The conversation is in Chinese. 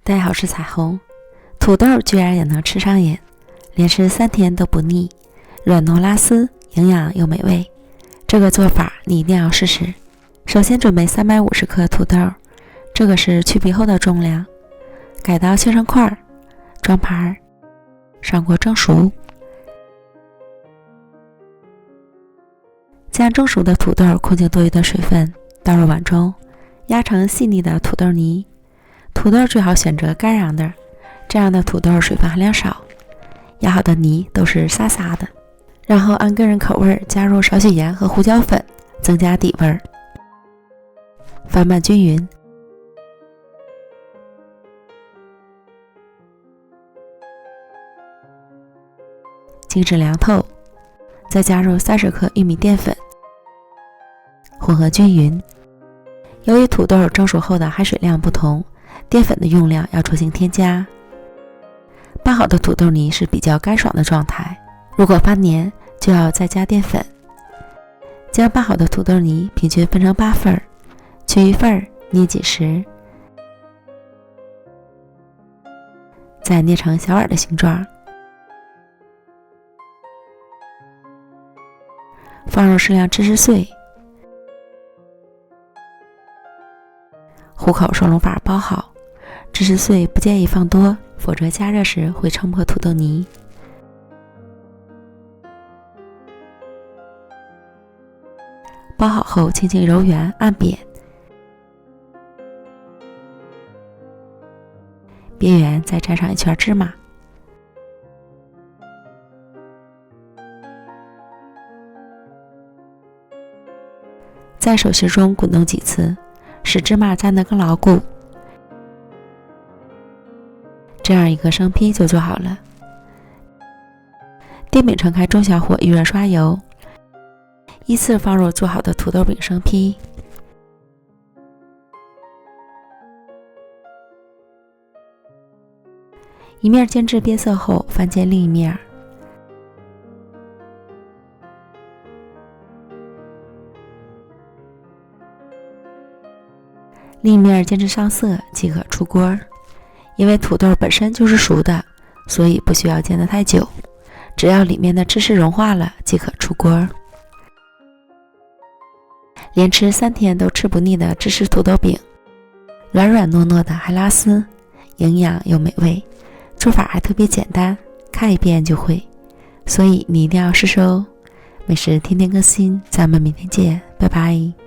大家好，我是彩虹。土豆居然也能吃上瘾，连吃3天都不腻，软糯拉丝，营养又美味。这个做法你一定要试试。首先准备350克土豆，这个是去皮后的重量，改刀切成块，装盘，上锅蒸熟。将蒸熟的土豆控净多余的水分，倒入碗中，压成细腻的土豆泥。土豆最好选择干瓤的，这样的土豆水分含量少，压好的泥都是沙沙的。然后按个人口味加入少许盐和胡椒粉，增加底味。翻拌均匀，静置凉透，再加入30克玉米淀粉，混合均匀。由于土豆蒸熟后的含水量不同，淀粉的用量要酌情添加。拌好的土豆泥是比较干爽的状态，如果发黏就要再加淀粉。将拌好的土豆泥平均分成8份，取1份捏紧实，再捏成小碗的形状，放入适量芝士碎，虎口收拢法包好。芝士碎不建议放多，否则加热时会撑破土豆泥。包好后轻轻揉圆按扁，边缘再沾上一圈芝麻。在手心中滚动几次，使芝麻粘得更牢固。这样一个生坯就做好了。电饼盛开中小火预热刷油，依次放入做好的土豆饼生坯，一面煎至变色后翻煎另一面。另一面煎至上色即可出锅。因为土豆本身就是熟的，所以不需要煎得太久，只要里面的芝士融化了即可出锅。连吃3天都吃不腻的芝士土豆饼，软软糯糯的还拉丝，营养又美味，做法还特别简单，看一遍就会，所以你一定要试试哦。美食天天更新，咱们明天见，拜拜。